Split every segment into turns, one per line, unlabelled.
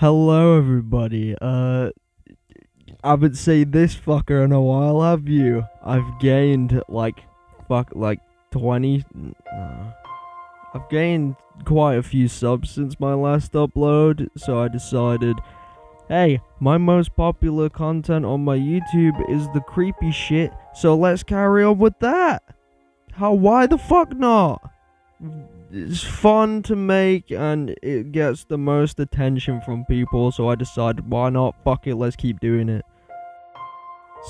Hello, everybody. I haven't seen this fucker in a while, have you? I've gained like 20. I've gained quite a few subs since my last upload, so I decided, hey, my most popular content on my YouTube is the creepy shit, so let's carry on with that. Why the fuck not? It's fun to make and it gets the most attention from people, so I decided, why not? Fuck it, let's keep doing it.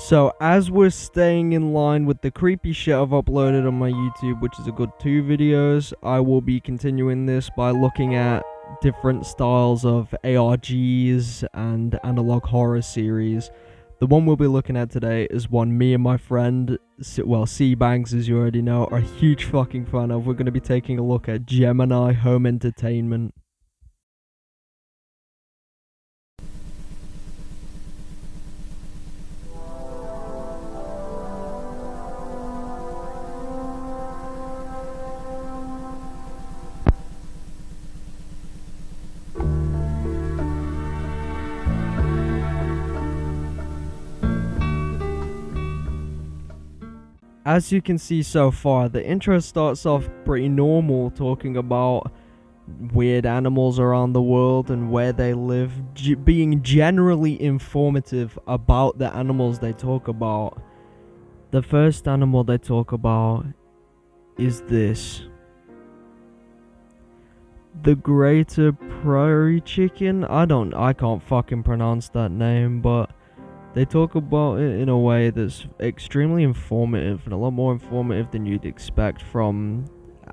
So as we're staying in line with the creepy shit I've uploaded on my YouTube, which is a good 2 videos, I will be continuing this by looking at different styles of ARGs and analog horror series. The one we'll be looking at today is one me and my friend, C-Bangs, as you already know, are a huge fucking fan of. We're going to be taking a look at Gemini Home Entertainment. As you can see so far, the intro starts off pretty normal, talking about weird animals around the world and where they live, being generally informative about the animals they talk about. The first animal they talk about is this. The greater prairie chicken? I can't fucking pronounce that name, but they talk about it in a way that's extremely informative, and a lot more informative than you'd expect from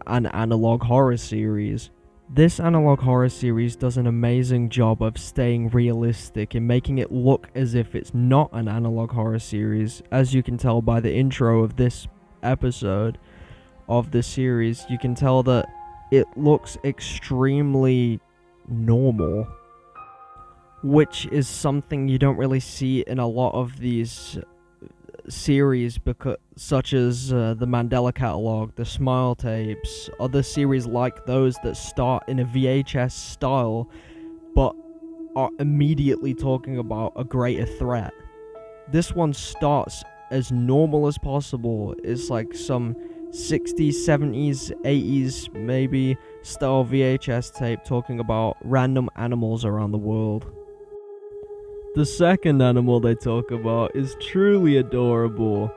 an analog horror series. This analog horror series does an amazing job of staying realistic and making it look as if it's not an analog horror series. As you can tell by the intro of this episode of the series, you can tell that it looks extremely normal, which is something you don't really see in a lot of these series, such as the Mandela Catalog, the Smile Tapes, other series like those that start in a VHS style but are immediately talking about a greater threat. This one starts as normal as possible. It's like some 60s, 70s, 80s maybe style VHS tape talking about random animals around the world. The second animal they talk about is truly adorable.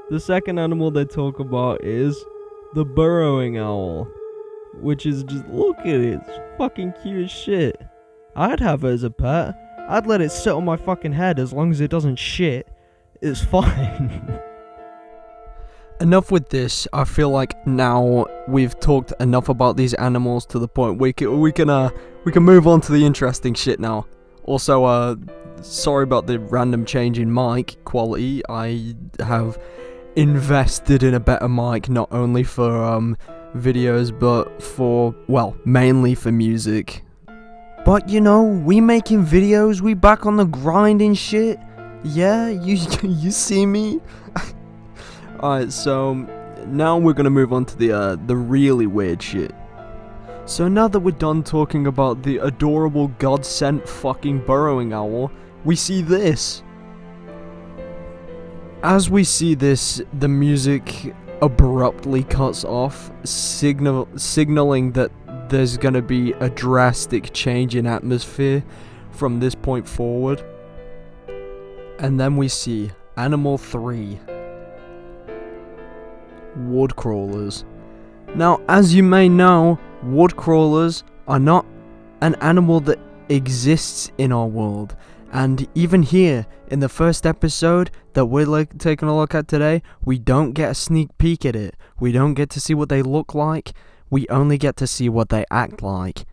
The second animal they talk about is the burrowing owl, which is just, look at it, it's fucking cute as shit. I'd have it as a pet. I'd let it sit on my fucking head as long as it doesn't shit. It's fine. Enough with this. I feel like now we've talked enough about these animals to the point we can move on to the interesting shit now. Also, sorry about the random change in mic quality. I have invested in a better mic, not only for videos, but for, well, mainly for music. But you know, we making videos, we back on the grind and shit. Yeah, you see me? Alright, so now we're gonna move on to the really weird shit. So now that we're done talking about the adorable God-sent fucking burrowing owl, we see this. As we see this, the music abruptly cuts off, signaling that there's gonna be a drastic change in atmosphere from this point forward. And then we see Animal 3. Woodcrawlers. Now, as you may know, woodcrawlers are not an animal that exists in our world, and even here in the first episode that we're taking a look at today, we don't get a sneak peek at it. We don't get to see what they look like, we only get to see what they act like.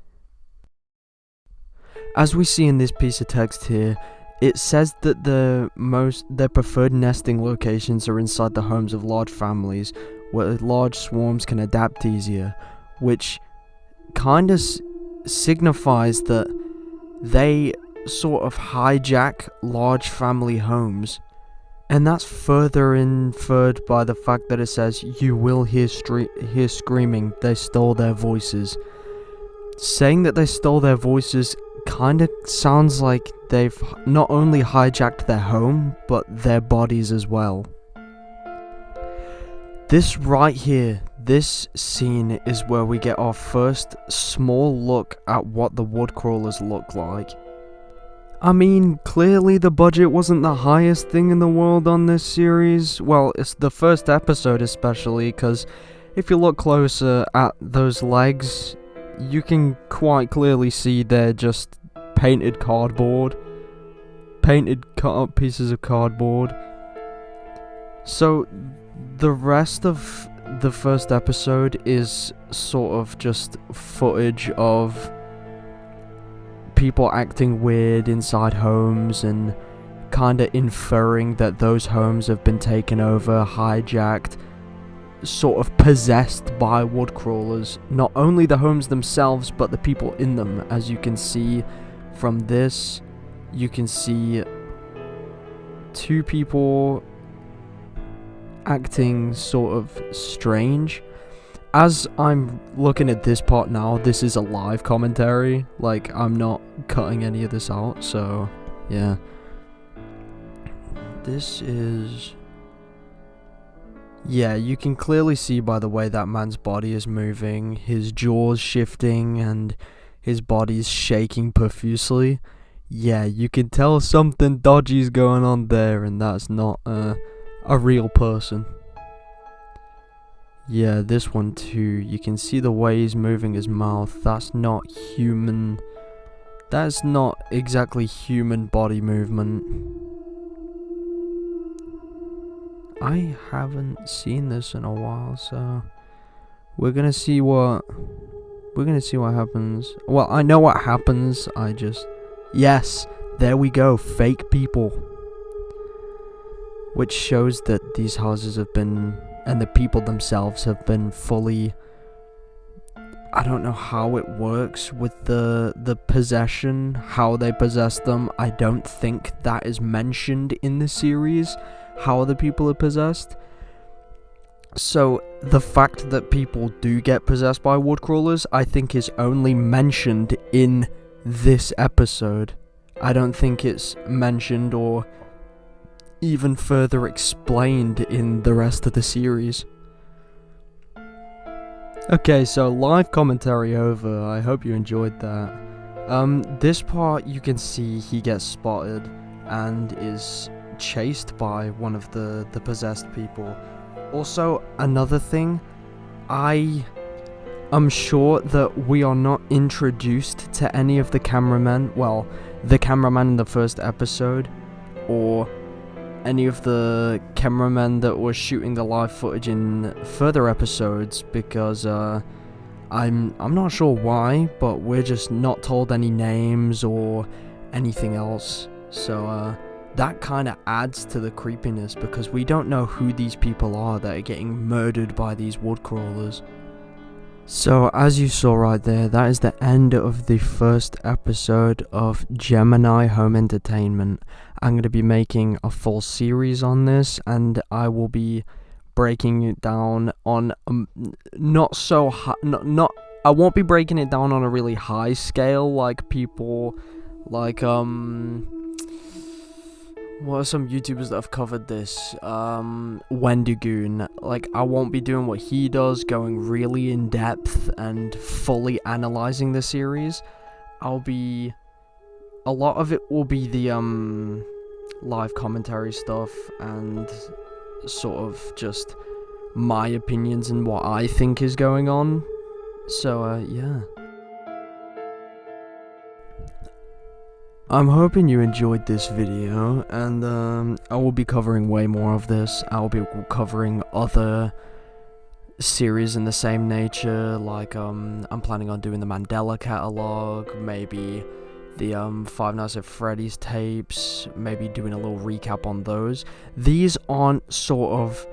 As we see in this piece of text here, it says that their preferred nesting locations are inside the homes of large families, where large swarms can adapt easier, which kind of signifies that they sort of hijack large family homes. And that's further inferred by the fact that it says, you will hear screaming, they stole their voices. Saying that they stole their voices kind of sounds like they've not only hijacked their home, but their bodies as well. This right here, this scene is where we get our first small look at what the woodcrawlers look like. I mean, clearly the budget wasn't the highest thing in the world on this series. Well, it's the first episode especially, because if you look closer at those legs, you can quite clearly see they're just painted cardboard. Painted cut up pieces of cardboard. So, the rest of the first episode is sort of just footage of people acting weird inside homes and kinda inferring that those homes have been taken over, hijacked, sort of possessed by woodcrawlers. Not only the homes themselves, but the people in them. As you can see from this, you can see two people acting sort of strange. As I'm looking at this part now, this is a live commentary. Like, I'm not cutting any of this out, so yeah. This is... yeah, you can clearly see by the way that man's body is moving, his jaws shifting and his body's shaking profusely. Yeah, you can tell something dodgy's going on there, and that's not a real person. Yeah, this one too, you can see the way he's moving his mouth. That's not human. That's not exactly human body movement. I haven't seen this in a while, so we're gonna see what happens. Well, I know what happens, yes, there we go, fake people. Which shows that these houses have been, and the people themselves have been fully, I don't know how it works with the possession, how they possess them. I don't think that is mentioned in the series, how the people are possessed. So the fact that people do get possessed by woodcrawlers, I think is only mentioned in this episode. I don't think it's mentioned or even further explained in the rest of the series. Okay, so live commentary over. I hope you enjoyed that. This part you can see he gets spotted and is chased by one of the possessed people. Also, another thing, I am sure that we are not introduced to any of the cameramen, well, the cameraman in the first episode, or any of the cameramen that were shooting the live footage in further episodes, because I'm not sure why, but we're just not told any names or anything else. So that kind of adds to the creepiness, because we don't know who these people are that are getting murdered by these woodcrawlers. So, as you saw right there, that is the end of the first episode of Gemini Home Entertainment. I'm going to be making a full series on this, and I will be breaking it down on I won't be breaking it down on a really high scale like people like what are some YouTubers that have covered this? Wendigoon. Like, I won't be doing what he does, going really in depth and fully analyzing the series. A lot of it will be the live commentary stuff and sort of just my opinions and what I think is going on. So yeah. I'm hoping you enjoyed this video, and I will be covering way more of this. I'll be covering other series in the same nature, like I'm planning on doing the Mandela catalog, maybe the Five Nights at Freddy's tapes, maybe doing a little recap on those. These aren't sort of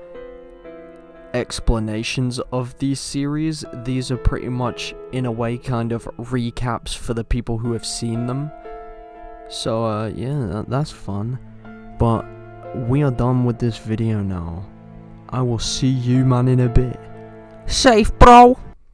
explanations of these series. These are pretty much, in a way, kind of recaps for the people who have seen them. So, yeah, that's fun. But we are done with this video now. I will see you, man, in a bit. Safe, bro!